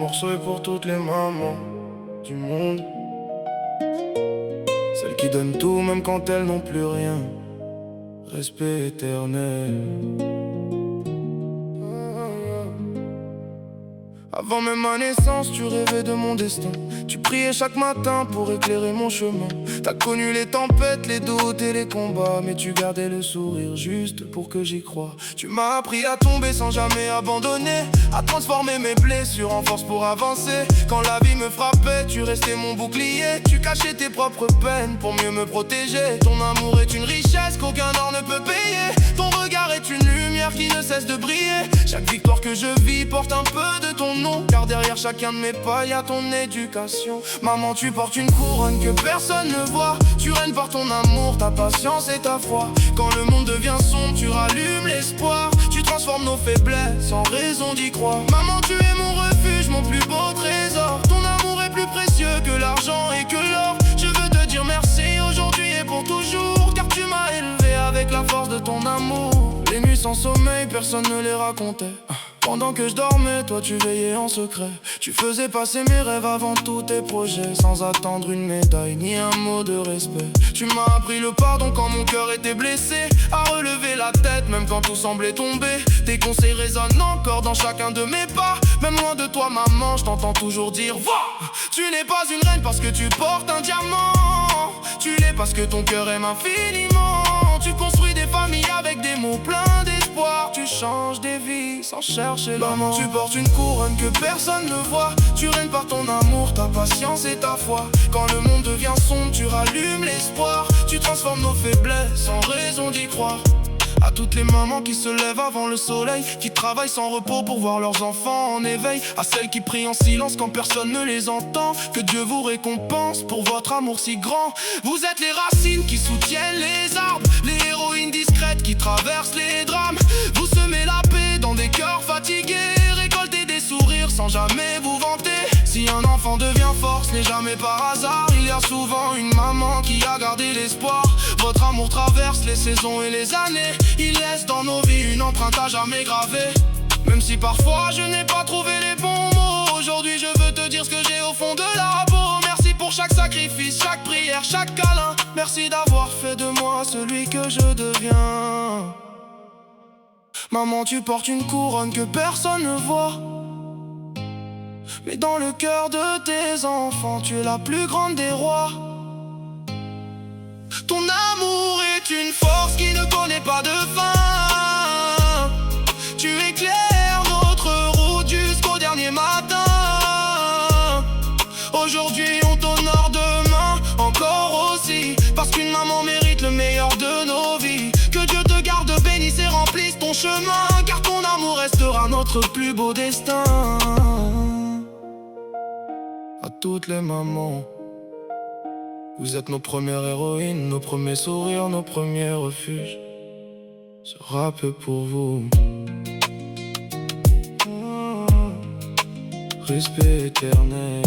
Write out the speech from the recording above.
morceau est pour toutes les mamans du monde, celles qui donnent tout même quand elles n'ont plus rien. Respect éternel. Avant même ma naissance, tu rêvais de mon destin. Tu priais chaque matin pour éclairer mon chemin. T'as connu les tempêtes, les doutes et les combats, mais tu gardais le sourire juste pour que j'y croie. Tu m'as appris à tomber sans jamais abandonner, à transformer mes blessures en force pour avancer. Quand la vie me frappait, tu restais mon bouclier. Tu cachais tes propres peines pour mieux me protéger. Ton amour est une richesse qu'aucun or ne peut payer. Ton regard est une lumière qui ne cesse de briller. Chaque victoire que je vis porte un peu de ton nom, car derrière chacun de mes pas, y a ton éducation. Maman, tu portes une couronne que personne ne voit. Tu règnes par ton amour, ta patience et ta foi. Quand le monde devient sombre, tu rallumes l'espoir. Tu transformes nos faiblesses en raison d'y croire. Maman, tu es mon refuge, mon plus beau trésor. Ton amour est plus précieux que l'argent et que l'or. Je veux te dire merci aujourd'hui et pour toujours, car tu m'as élevé avec la force de ton amour. Les nuits sans sommeil, personne ne les racontait. Pendant que je dormais, toi tu veillais en secret. Tu faisais passer mes rêves avant tous tes projets, sans attendre une médaille ni un mot de respect. Tu m'as appris le pardon quand mon cœur était blessé, à relever la tête même quand tout semblait tomber. Tes conseils résonnent encore dans chacun de mes pas. Même loin de toi maman, je t'entends toujours dire va. Tu n'es pas une reine parce que tu portes un diamant. Tu l'es parce que ton cœur aime infiniment. Tu construis des familles avec des mots pleins d'espoir. Tu changes des vies sans chercher l'amour. Tu portes une couronne que personne ne voit. Tu règnes par ton amour, ta patience et ta foi. Quand le monde devient sombre, tu rallumes l'espoir. Tu transformes nos faiblesses en raison d'y croire. À toutes les mamans qui se lèvent avant le soleil, qui travaillent sans repos pour voir leurs enfants en éveil. À celles qui prient en silence quand personne ne les entend, que Dieu vous récompense pour votre amour si grand. Vous êtes les racines qui soutiennent les arbres, les héroïnes discrètes qui traversent les drames. Vous semez la paix dans des cœurs fatigués, récoltez des sourires sans jamais vous vanter. Si un enfant devient fort, ce n'est jamais par hasard. Il y a souvent une maman qui a gardé l'espoir. Votre amour traverse les saisons et les années. Il laisse dans nos vies une empreinte à jamais gravée. Même si parfois je n'ai pas trouvé les bons mots, aujourd'hui je veux te dire ce que j'ai au fond de la peau. Merci pour chaque sacrifice, chaque prière, chaque câlin. Merci d'avoir fait de moi celui que je deviens. Maman, tu portes une couronne que personne ne voit, mais dans le cœur de tes enfants, tu es la plus grande des rois. Ton amour est une force qui ne connaît pas de fin. Tu éclaires notre route jusqu'au dernier matin. Aujourd'hui on t'honore, demain encore aussi, parce qu'une maman mérite le meilleur de nos vies. Que Dieu te garde, bénisse et remplisse ton chemin, car ton amour restera notre plus beau destin. À toutes les mamans, vous êtes nos premières héroïnes, nos premiers sourires, nos premiers refuges. Ce rap est pour vous. Respect éternel.